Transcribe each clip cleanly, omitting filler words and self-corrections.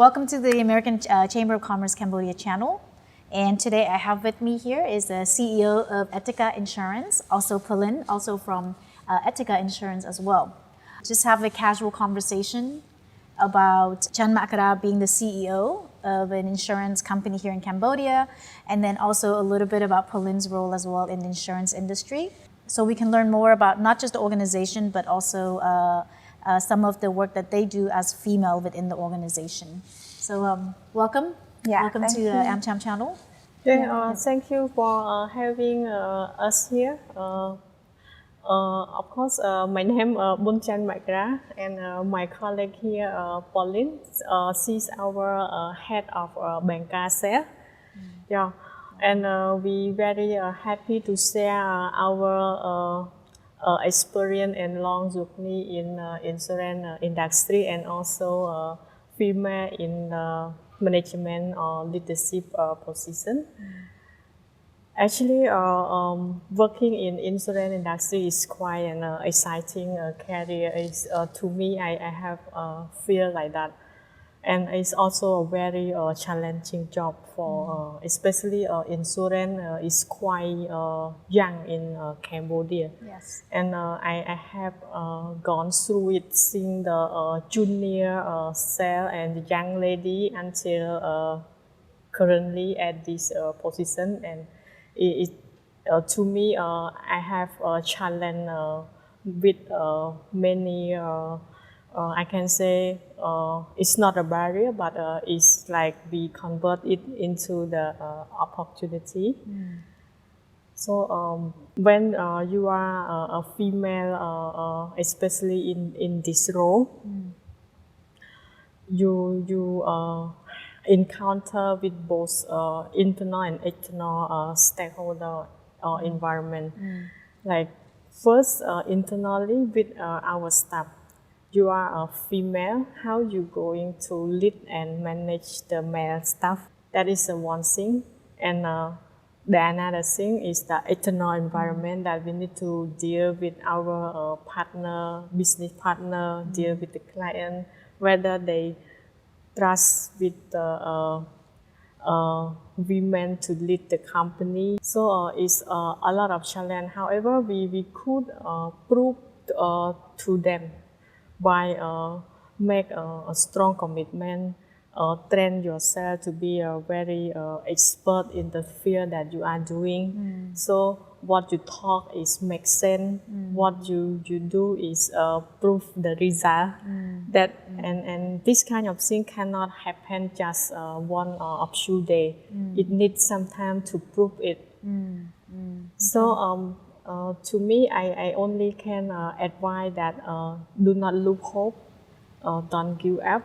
Welcome to the American Chamber of Commerce Cambodia channel. And today I have with me here is the CEO of Etiqa Insurance, also Polin, also from Etiqa Insurance as well. Just have a casual conversation about Chanmakara being the CEO of an insurance company here in Cambodia, and then also a little bit about Polin's role as well in the insurance industry. So we can learn more about not just the organization, but also some of the work that they do as female within the organization. So welcome. Welcome to the AmCham Channel. Thank you for having us here. Of course, my name is Bun Chanmakara, and my colleague here, Polin, she's our head of Bancassurance. And we very happy to share our experience and long journey in insurance industry, and also female in management or leadership position. Actually, working in insurance industry is quite an exciting career. To me, I have feel like that, and it's also a very challenging job for, especially insurance is quite young in Cambodia. Yes. And I have gone through it, seeing the junior sale and the young lady until currently at this position, and to me, I have a challenge with many. I can say it's not a barrier, but it's like we convert it into the opportunity. So when you are a female, especially in this role, you encounter with both internal and external stakeholder or environment. Like first, internally with our staff. You are a female, how you going to lead and manage the male staff? That is one thing. And the another thing is the external environment that we need to deal with our partner, business partner, deal with the client, whether they trust with the women to lead the company. So it's a lot of challenge. However, we could prove to them by make a strong commitment, train yourself to be a very expert in the field that you are doing. So what you talk is make sense. What you do is prove the result. That and this kind of thing cannot happen just one or few days. It needs some time to prove it. So to me, I only can advise that do not lose hope, don't give up.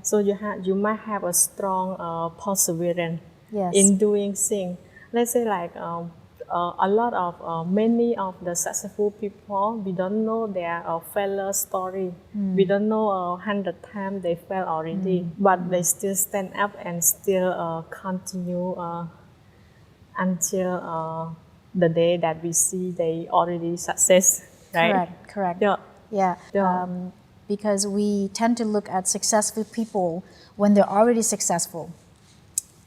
So you might have a strong perseverance in doing things. Let's say like a lot of many of the successful people, we don't know their failure story. We don't know 100 times they fail already, but they still stand up and still continue until the day that we see they already success, right? Correct. Because we tend to look at successful people when they're already successful.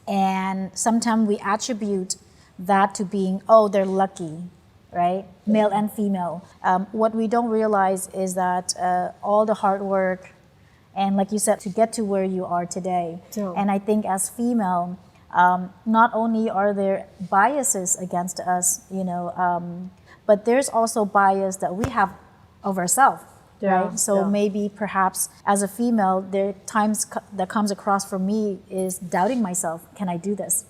And sometimes we attribute that to being, oh, they're lucky, right? Male and female. What we don't realize is that all the hard work, and like you said, to get to where you are today. And I think as female, not only are there biases against us, but there's also bias that we have of ourselves, right? So maybe perhaps as a female, there are times that comes across for me is doubting myself. Can I do this?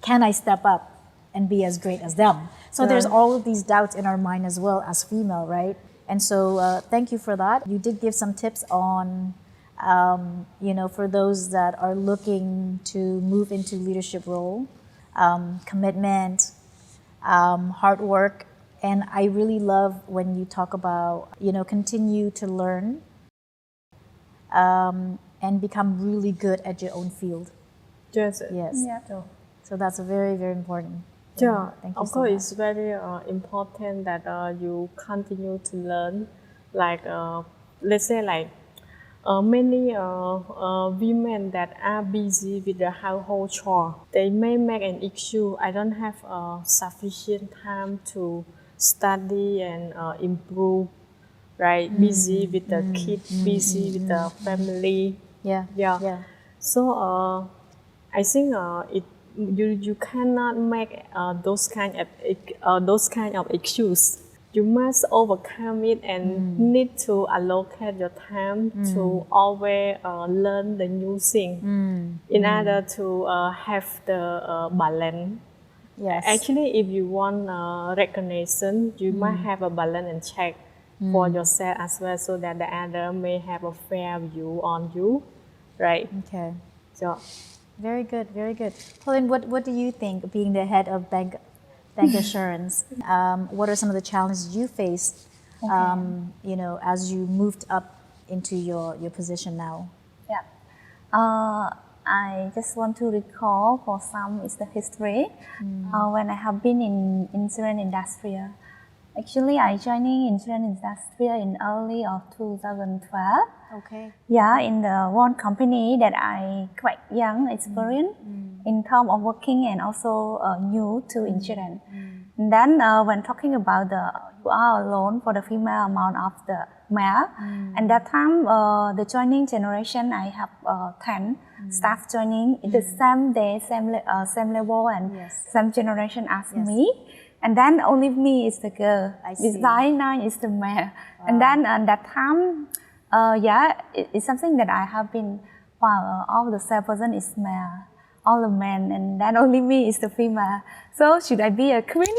Can I step up and be as great as them? So there's all of these doubts in our mind as well as female, right? And so thank you for that. You did give some tips on for those that are looking to move into leadership role, commitment, hard work. And I really love when you talk about, continue to learn and become really good at your own field. Yes. So that's very, very important. Thank you of course, it's very important that you continue to learn. Like, let's say like, many women that are busy with the household chore, they may make an issue. I don't have sufficient time to study and improve. Right, busy with the kids, busy with the family. Yeah. Yeah. Yeah. So I think you cannot make those kind of excuse. You must overcome it and need to allocate your time to always learn the new thing in order to have the balance. Yes. Actually, if you want recognition, you must have a balance and check for yourself as well, so that the other may have a fair view on you, right? Okay. So, Very good, very good. Polin, what do you think, being the head of Bancassurance? What are some of the challenges you faced, as you moved up into your position now? Yeah. I just want to recall for some is the history when I have been in insurance industry. Actually, I joined insurance industry in early of 2012. Okay. Yeah, in the one company that I quite young experience in terms of working and also new to insurance. And then when talking about you are alone for the female amount of the male, and that time the joining generation I have 10 staff joining the same day, same level and same generation as me. And then only me is the girl. Beside 9 is the male. And then at that time, it's something that I have been, all the salesperson is male, all the men, and then only me is the female. So should I be a queen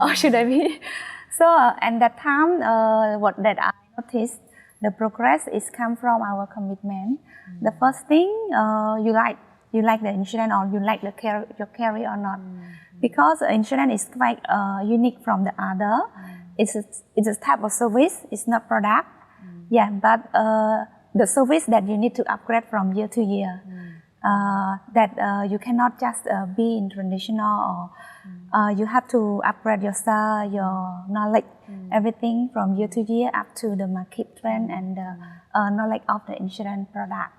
or should I be? So at that time, what that I noticed, the progress is come from our commitment. The first thing, you like the insurance or you like your career or not. Because insurance is quite unique from the other. It's a type of service, it's not product. Yeah, but the service that you need to upgrade from year to year. That you cannot just be in traditional or you have to upgrade yourself, your knowledge, everything from year to year up to the market trend and the knowledge of the insurance product.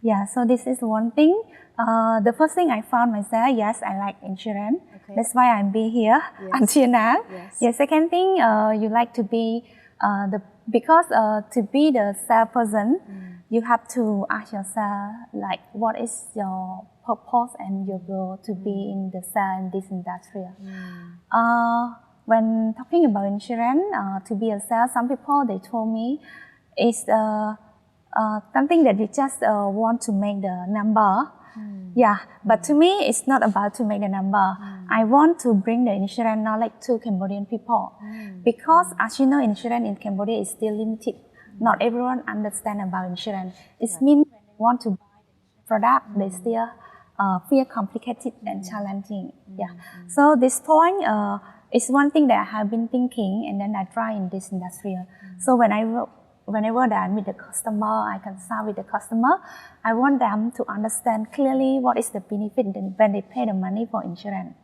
Yeah, so this is one thing. The first thing I found myself, yes, I like insurance. That's why I'm be here until now. Yeah, second thing, you like to be because to be the salesperson, you have to ask yourself like what is your purpose and your goal to be in the sales in this industry. When talking about insurance, to be a sales, some people they told me it's something that you just want to make the number. Yeah, but to me, it's not about to make the number. I want to bring the insurance knowledge to Cambodian people. Because as you know, insurance in Cambodia is still limited. Not everyone understands about insurance. It means when they want to buy the product, they still feel complicated and challenging. Yeah. So this point is one thing that I have been thinking, and then I try in this industry. So whenever that I meet the customer, I consult with the customer, I want them to understand clearly what is the benefit when they pay the money for insurance.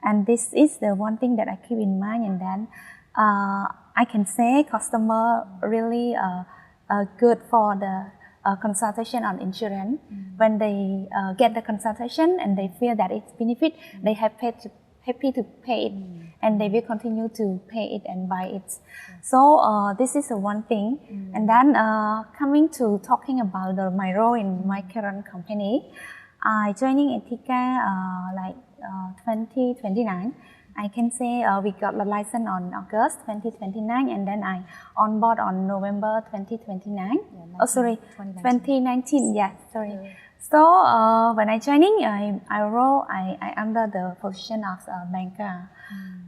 And this is the one thing that I keep in mind, and then I can say customer really good for the consultation on insurance. When they get the consultation and they feel that it's benefit, they have happy to pay it, and they will continue to pay it and buy it. So this is one thing. And then coming to talking about my role in my current company, I joining Etiqa like 2029. I can say we got the license on August 2029, and then I on board on November 2029. 2019. Yeah, sorry. So when I joining, I under the position of banker.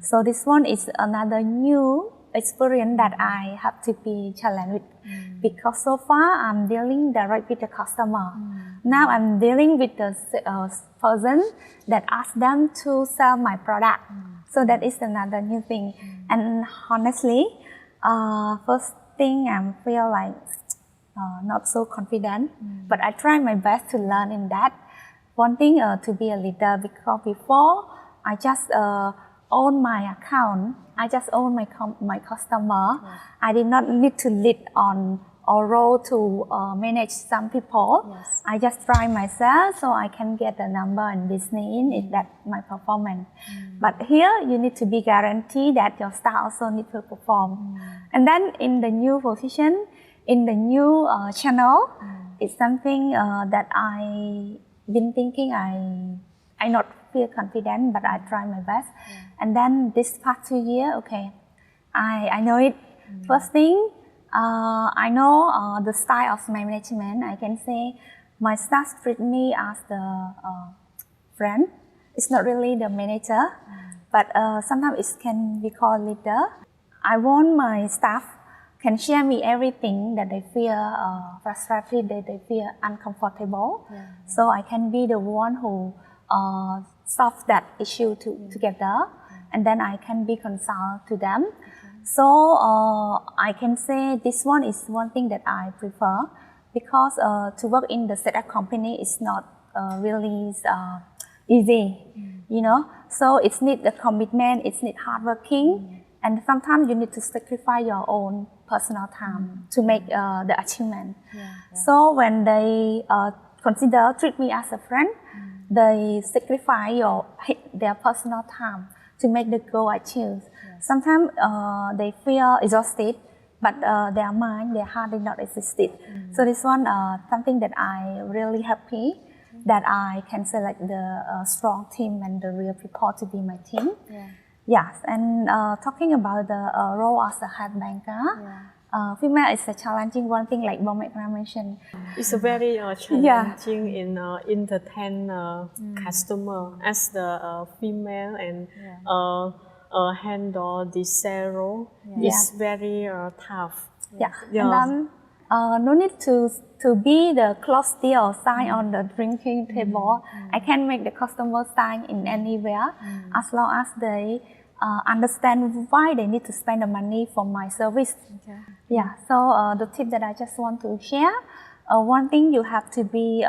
So this one is another new experience that I have to be challenged with, because so far I'm dealing directly with the customer. Now I'm dealing with the person that asks them to sell my product. So that is another new thing. And honestly, first thing I feel like not so confident, but I try my best to learn in that. One thing to be a leader, because before I just own my account, I just own my customer. I did not need to lead on role to manage some people. Yes. I just try myself so I can get the number and business. Is that my performance? But here you need to be guaranteed that your staff also need to perform. And then in the new position, in the new channel, it's something that I been thinking. I not feel confident, but I try my best. And then this past 2 years, okay, I know it. First thing, I know the style of my management. I can say my staff treat me as the friend. It's not really the manager, but sometimes it can be called leader. I want my staff can share me everything that they feel frustrated, that they feel uncomfortable. So I can be the one who solve that issue together, and then I can be consult to them. So I can say this one is one thing that I prefer, because to work in the setup company is not really easy, you know. So it's need the commitment, it's need hardworking, and sometimes you need to sacrifice your own personal time to make the achievement. So when they treat me as a friend, they sacrifice their personal time to make the goal achieved. Sometimes they feel exhausted, but their mind, their heart did not exist. So this one something that I really happy that I can select the strong team and the real people to be my team. Yes, and talking about the role as a head banker, female is a challenging one thing, like Mamayakara mentioned. It's a very challenging in entertain customer as the female and handle the sales role. It's very tough. And then no need to be the close deal sign on the drinking table. I can make the customer sign in anywhere as long as they understand why they need to spend the money for my service. So the tip that I just want to share, one thing you have to be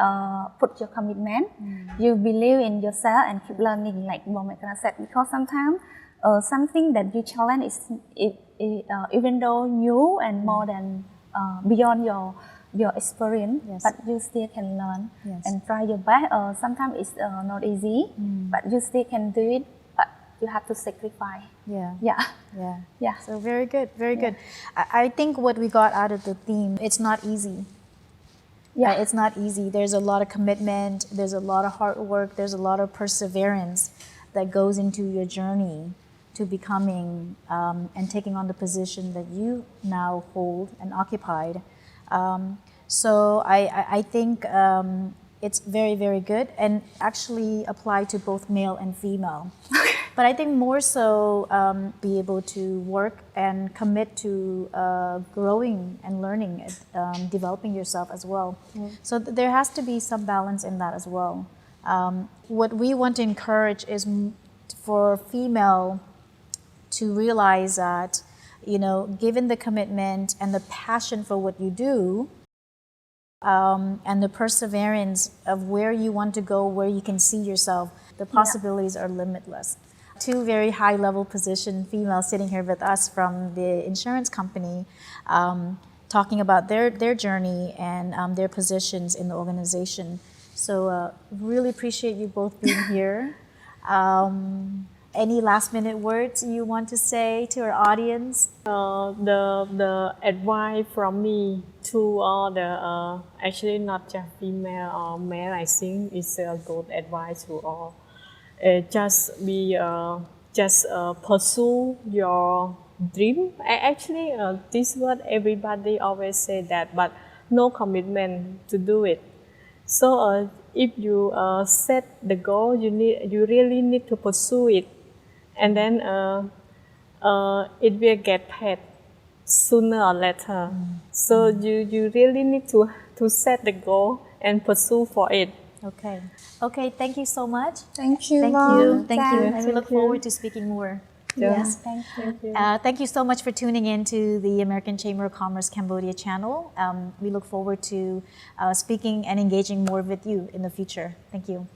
put your commitment. You believe in yourself and keep learning, like Mamayakara said, because sometimes something that you challenge is even though new and more than beyond your experience, but you still can learn and try your best. Sometimes it's not easy, but you still can do it. But you have to sacrifice. So very good, very good. I think what we got out of the theme, it's not easy. It's not easy. There's a lot of commitment. There's a lot of hard work. There's a lot of perseverance that goes into your journey to becoming and taking on the position that you now hold and occupied. So I think it's very, very good, and actually apply to both male and female. But I think more so be able to work and commit to growing and learning, developing yourself as well. So there has to be some balance in that as well. What we want to encourage is for female to realize that, you know, given the commitment and the passion for what you do, and the perseverance of where you want to go, where you can see yourself, the possibilities are limitless. Two very high-level position females sitting here with us from the insurance company, talking about their journey and their positions in the organization. So really appreciate you both being here. Any last-minute words you want to say to our audience? The advice from me to all the actually not just female or male, I think is a good advice to all. Just pursue your dream. Actually, this is what everybody always say that, but no commitment to do it. So if you set the goal, you really need to pursue it, and then it will get paid sooner or later. So you really need to set the goal and pursue for it. Okay, thank you so much. Thank you. Thank you. And we look forward to speaking more. Yes, thank you. Thank you so much for tuning in to the American Chamber of Commerce Cambodia channel. We look forward to speaking and engaging more with you in the future. Thank you.